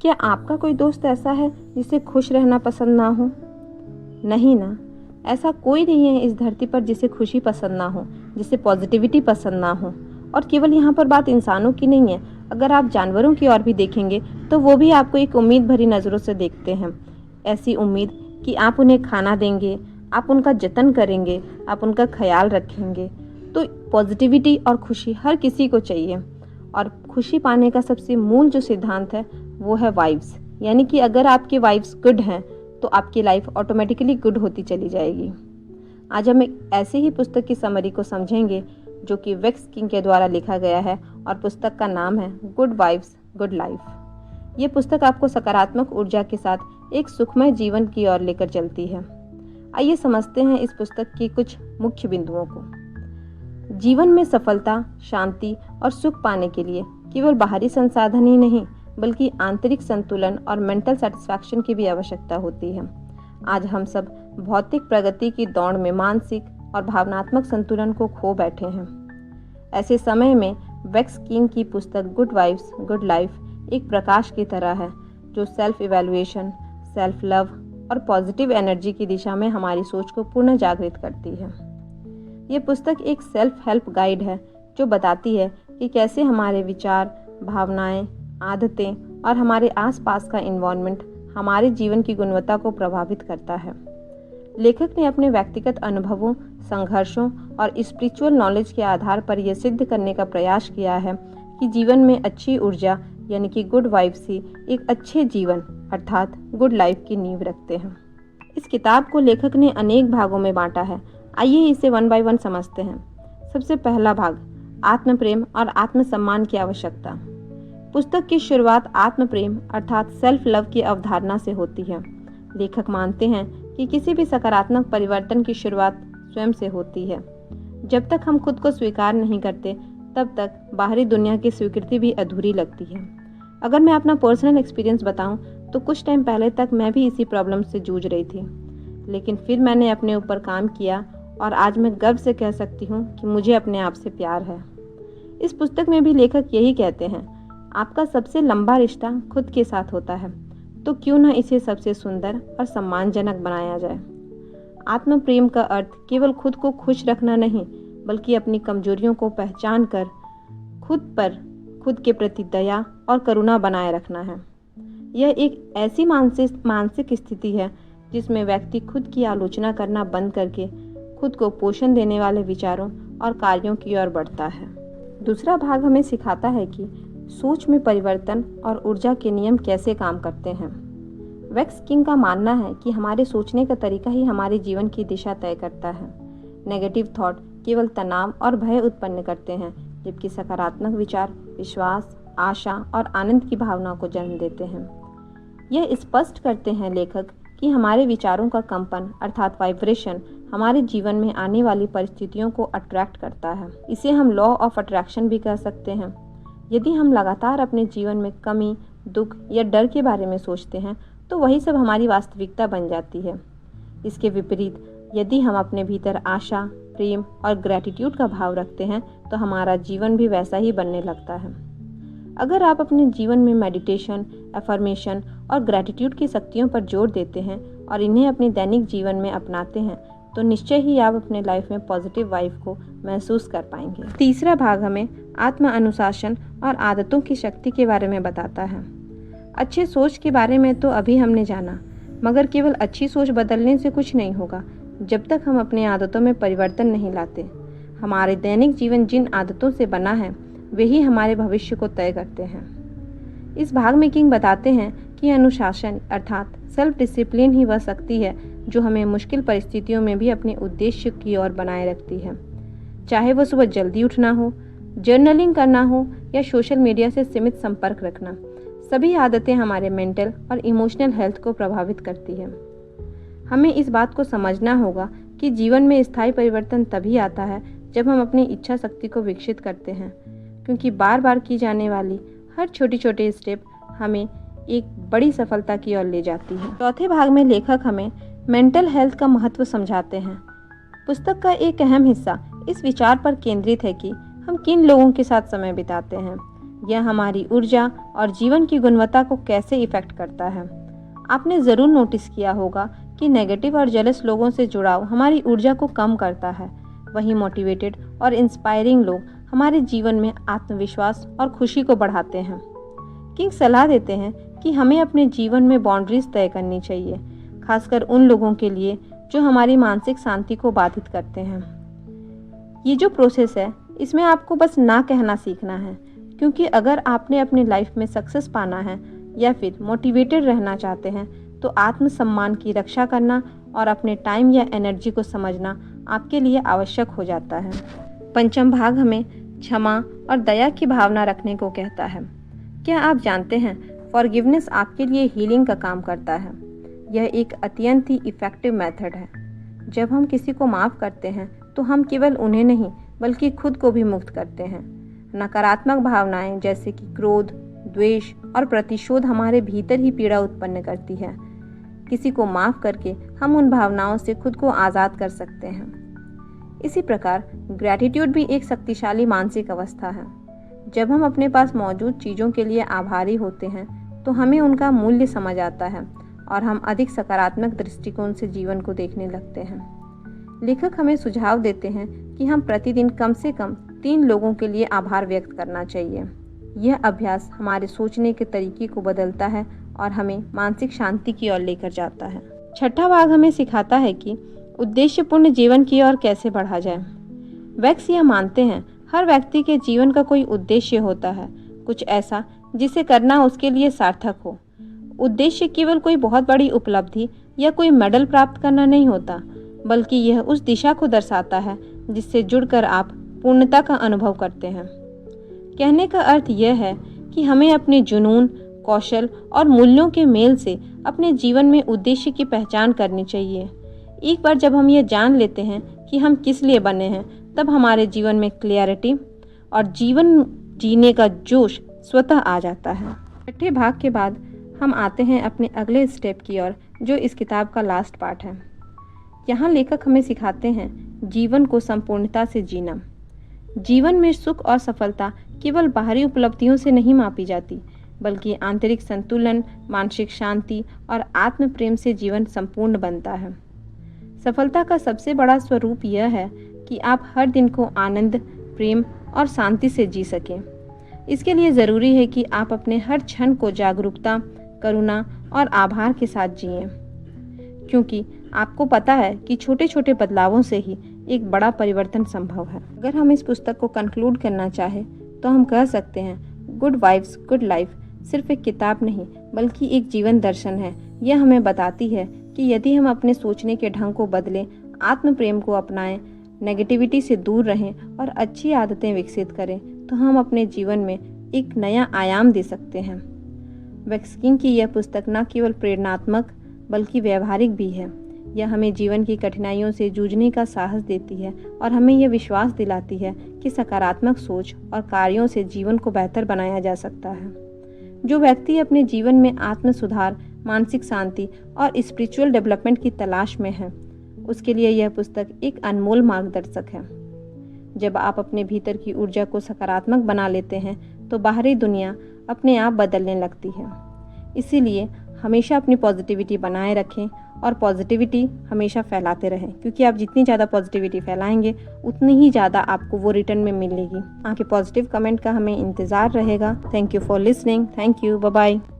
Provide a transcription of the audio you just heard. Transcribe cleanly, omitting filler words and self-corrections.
क्या आपका कोई दोस्त ऐसा है जिसे खुश रहना पसंद ना हो? नहीं ना, ऐसा कोई नहीं है इस धरती पर जिसे खुशी पसंद ना हो, जिसे पॉजिटिविटी पसंद ना हो। और केवल यहाँ पर बात इंसानों की नहीं है, अगर आप जानवरों की ओर भी देखेंगे तो वो भी आपको एक उम्मीद भरी नज़रों से देखते हैं। ऐसी उम्मीद कि आप उन्हें खाना देंगे, आप उनका जतन करेंगे, आप उनका ख्याल रखेंगे। तो पॉजिटिविटी और खुशी हर किसी को चाहिए। और खुशी पाने का सबसे मूल जो सिद्धांत है वो है वाइब्स, यानी कि अगर आपके वाइब्स गुड हैं तो आपकी लाइफ ऑटोमेटिकली गुड होती चली जाएगी। आज हम एक ऐसे ही पुस्तक की समरी को समझेंगे जो कि वेक्स किंग के द्वारा लिखा गया है और पुस्तक का नाम है गुड वाइब्स गुड लाइफ। ये पुस्तक आपको सकारात्मक ऊर्जा के साथ एक सुखमय जीवन की ओर लेकर चलती है। आइए समझते हैं इस पुस्तक की कुछ मुख्य बिंदुओं को। जीवन में सफलता, शांति और सुख पाने के लिए केवल बाहरी संसाधन ही नहीं बल्कि आंतरिक संतुलन और मेंटल सेटिस्फैक्शन की भी आवश्यकता होती है। आज हम सब भौतिक प्रगति की दौड़ में मानसिक और भावनात्मक संतुलन को खो बैठे हैं। ऐसे समय में वेक्स किंग की पुस्तक गुड वाइब्स गुड लाइफ एक प्रकाश की तरह है जो सेल्फ इवैल्यूएशन, सेल्फ लव और पॉजिटिव एनर्जी की दिशा में हमारी सोच को पुनः जागृत करती है। ये पुस्तक एक सेल्फ हेल्प गाइड है जो बताती है कि कैसे हमारे विचार, भावनाएं, आदतें और हमारे आसपास का एनवायरनमेंट हमारे जीवन की गुणवत्ता को प्रभावित करता है। लेखक ने अपने व्यक्तिगत अनुभवों, संघर्षों और स्पिरिचुअल नॉलेज के आधार पर यह सिद्ध करने का प्रयास किया है कि जीवन में अच्छी ऊर्जा यानी कि गुड वाइब्स ही एक अच्छे जीवन अर्थात गुड लाइफ की नींव रखते हैं। इस किताब को लेखक ने अनेक भागों में बांटा है। आइए इसे वन बाय वन समझते हैं। सबसे पहला भाग, आत्म प्रेम और आत्मसम्मान की आवश्यकता। पुस्तक की शुरुआत आत्म प्रेम अर्थात सेल्फ लव की अवधारणा से होती है। लेखक मानते हैं कि किसी भी सकारात्मक परिवर्तन की शुरुआत स्वयं से होती है। जब तक हम खुद को स्वीकार नहीं करते तब तक बाहरी दुनिया की स्वीकृति भी अधूरी लगती है। अगर मैं अपना पर्सनल एक्सपीरियंस बताऊं तो कुछ टाइम पहले तक मैं भी इसी प्रॉब्लम से जूझ रही थी, लेकिन फिर मैंने अपने ऊपर काम किया और आज मैं गर्व से कह सकती हूँ कि मुझे अपने आप से प्यार है। इस पुस्तक में भी लेखक यही कहते हैं, आपका सबसे लंबा रिश्ता खुद के साथ होता है, तो क्यों न इसे सबसे सुंदर और सम्मानजनक बनाया जाए। आत्म प्रेम का अर्थ केवल खुद को खुश रखना नहीं बल्कि अपनी कमजोरियों को पहचान कर खुद के प्रति दया और करुणा बनाए रखना है। यह एक ऐसी मानसिक स्थिति है जिसमें व्यक्ति खुद की आलोचना करना बंद करके खुद को पोषण देने वाले विचारों और कार्यों की ओर बढ़ता है। दूसरा भाग हमें सिखाता है कि सोच में परिवर्तन और ऊर्जा के नियम कैसे काम करते हैं। वेक्स किंग का मानना है कि हमारे सोचने का तरीका ही हमारे जीवन की दिशा तय करता है। नेगेटिव थॉट केवल तनाव और भय उत्पन्न करते हैं, जबकि सकारात्मक विचार विश्वास, आशा और आनंद की भावना को जन्म देते हैं। यह स्पष्ट करते हैं लेखक कि हमारे विचारों का कंपन अर्थात वाइब्रेशन हमारे जीवन में आने वाली परिस्थितियों को अट्रैक्ट करता है। इसे हम लॉ ऑफ अट्रैक्शन भी कह सकते हैं। यदि हम लगातार अपने जीवन में कमी, दुख या डर के बारे में सोचते हैं तो वही सब हमारी वास्तविकता बन जाती है। इसके विपरीत यदि हम अपने भीतर आशा, प्रेम और ग्रैटिट्यूड का भाव रखते हैं तो हमारा जीवन भी वैसा ही बनने लगता है। अगर आप अपने जीवन में मेडिटेशन, अफर्मेशन और ग्रैटिट्यूड की शक्तियों पर जोर देते हैं और इन्हें अपने दैनिक जीवन में अपनाते हैं तो निश्चय ही आप अपने लाइफ में पॉजिटिव वाइब को महसूस कर पाएंगे। तीसरा भाग हमें आत्म अनुशासन और आदतों की शक्ति के बारे में बताता है। अच्छे सोच के बारे में तो अभी हमने जाना, मगर केवल अच्छी सोच बदलने से कुछ नहीं होगा जब तक हम अपनी आदतों में परिवर्तन नहीं लाते। हमारे दैनिक जीवन जिन आदतों से बना है वही हमारे भविष्य को तय करते हैं। इस भाग में किंग बताते हैं कि अनुशासन अर्थात सेल्फ डिसिप्लिन ही वह शक्ति है जो हमें मुश्किल परिस्थितियों में भी अपने उद्देश्य की ओर बनाए रखती है। चाहे वह सुबह जल्दी उठना हो, जर्नलिंग करना हो या सोशल मीडिया से सीमित संपर्क रखना, सभी आदतें हमारे मेंटल और इमोशनल हेल्थ को प्रभावित करती है। हमें इस बात को समझना होगा कि जीवन में स्थायी परिवर्तन तभी आता है जब हम अपनी इच्छा शक्ति को विकसित करते हैं, क्योंकि बार बार की जाने वाली हर छोटी छोटी स्टेप हमें एक बड़ी सफलता की ओर ले जाती है। चौथे भाग में लेखक हमें मेंटल हेल्थ का महत्व समझाते हैं। पुस्तक का एक अहम हिस्सा इस विचार पर केंद्रित है कि हम किन लोगों के साथ समय बिताते हैं, यह हमारी ऊर्जा और जीवन की गुणवत्ता को कैसे इफ़ेक्ट करता है। आपने ज़रूर नोटिस किया होगा कि नेगेटिव और जेलस लोगों से जुड़ाव हमारी ऊर्जा को कम करता है, वहीं मोटिवेटेड और इंस्पायरिंग लोग हमारे जीवन में आत्मविश्वास और खुशी को बढ़ाते हैं। किंग सलाह देते हैं कि हमें अपने जीवन में बाउंड्रीज तय करनी चाहिए, खासकर उन लोगों के लिए जो हमारी मानसिक शांति को बाधित करते हैं। ये जो प्रोसेस है, इसमें आपको बस ना कहना सीखना है, क्योंकि अगर आपने अपनी लाइफ में सक्सेस पाना है या फिर मोटिवेटेड रहना चाहते हैं तो आत्मसम्मान की रक्षा करना और अपने टाइम या एनर्जी को समझना आपके लिए आवश्यक हो जाता है। पंचम भाग हमें क्षमा और दया की भावना रखने को कहता है। क्या आप जानते हैं, फॉरगिवनेस आपके लिए हीलिंग का काम करता है। यह एक अत्यंत ही इफ़ेक्टिव मेथड है। जब हम किसी को माफ़ करते हैं तो हम केवल उन्हें नहीं बल्कि खुद को भी मुक्त करते हैं। नकारात्मक भावनाएं जैसे कि क्रोध, द्वेष और प्रतिशोध हमारे भीतर ही पीड़ा उत्पन्न करती है। किसी को माफ़ करके हम उन भावनाओं से खुद को आज़ाद कर सकते हैं। इसी प्रकार ग्रैटिट्यूड भी एक शक्तिशाली मानसिक अवस्था है। जब हम अपने पास मौजूद चीज़ों के लिए आभारी होते हैं तो हमें उनका मूल्य समझ आता है और हम अधिक सकारात्मक दृष्टिकोण से जीवन को देखने लगते हैं। लेखक हमें सुझाव देते हैं कि हम प्रतिदिन कम से कम 3 लोगों के लिए आभार व्यक्त करना चाहिए। यह अभ्यास हमारे सोचने के तरीके को बदलता है और हमें मानसिक शांति की ओर लेकर जाता है। छठा भाग हमें सिखाता है कि उद्देश्यपूर्ण जीवन की ओर कैसे बढ़ा जाए। वैक्स यह मानते हैं हर व्यक्ति के जीवन का कोई उद्देश्य होता है, कुछ ऐसा जिसे करना उसके लिए सार्थक हो। उद्देश्य केवल कोई बहुत बड़ी उपलब्धि या कोई मेडल प्राप्त करना नहीं होता, बल्कि यह उस दिशा को दर्शाता है जिससे जुड़कर आप पूर्णता का अनुभव करते हैं। कहने का अर्थ यह है कि हमें अपने जुनून, कौशल और मूल्यों के मेल से अपने जीवन में उद्देश्य की पहचान करनी चाहिए। एक बार जब हम ये जान लेते हैं कि हम किस लिए बने हैं, तब हमारे जीवन में क्लियरिटी और जीवन जीने का जोश स्वतः आ जाता है। छठे भाग के बाद हम आते हैं अपने अगले स्टेप की ओर, जो इस किताब का लास्ट पार्ट है। यहाँ लेखक हमें सिखाते हैं जीवन को संपूर्णता से जीना। जीवन में सुख और सफलता केवल बाहरी उपलब्धियों से नहीं मापी जाती, बल्कि आंतरिक संतुलन, मानसिक शांति और आत्म प्रेम से जीवन संपूर्ण बनता है। सफलता का सबसे बड़ा स्वरूप यह है कि आप हर दिन को आनंद, प्रेम और शांति से जी सकें। इसके लिए ज़रूरी है कि आप अपने हर क्षण को जागरूकता, करुणा और आभार के साथ जिएं, क्योंकि आपको पता है कि छोटे छोटे बदलावों से ही एक बड़ा परिवर्तन संभव है। अगर हम इस पुस्तक को कंक्लूड करना चाहें तो हम कह सकते हैं, गुड वाइब्स गुड लाइफ सिर्फ एक किताब नहीं बल्कि एक जीवन दर्शन है। यह हमें बताती है कि यदि हम अपने सोचने के ढंग को बदलें, आत्म प्रेम को अपनाएं, नेगेटिविटी से दूर रहें और अच्छी आदतें विकसित करें, तो हम अपने जीवन में एक नया आयाम दे सकते हैं। वैक्स किंग की यह पुस्तक न केवल प्रेरणात्मक बल्कि व्यवहारिक भी है। यह हमें जीवन की कठिनाइयों से जूझने का साहस देती है और हमें यह विश्वास दिलाती है कि सकारात्मक सोच और कार्यों से जीवन को बेहतर बनाया जा सकता है। जो व्यक्ति अपने जीवन में आत्म सुधार, मानसिक शांति और स्पिरिचुअल डेवलपमेंट की तलाश में है, उसके लिए यह पुस्तक एक अनमोल मार्गदर्शक है। जब आप अपने भीतर की ऊर्जा को सकारात्मक बना लेते हैं तो बाहरी दुनिया अपने आप बदलने लगती है। इसीलिए हमेशा अपनी पॉजिटिविटी बनाए रखें और पॉजिटिविटी हमेशा फैलाते रहें, क्योंकि आप जितनी ज़्यादा पॉजिटिविटी फैलाएंगे उतनी ही ज़्यादा आपको वो रिटर्न में मिलेगी। आपके पॉजिटिव कमेंट का हमें इंतज़ार रहेगा। Thank you for listening. Thank you. Bye bye.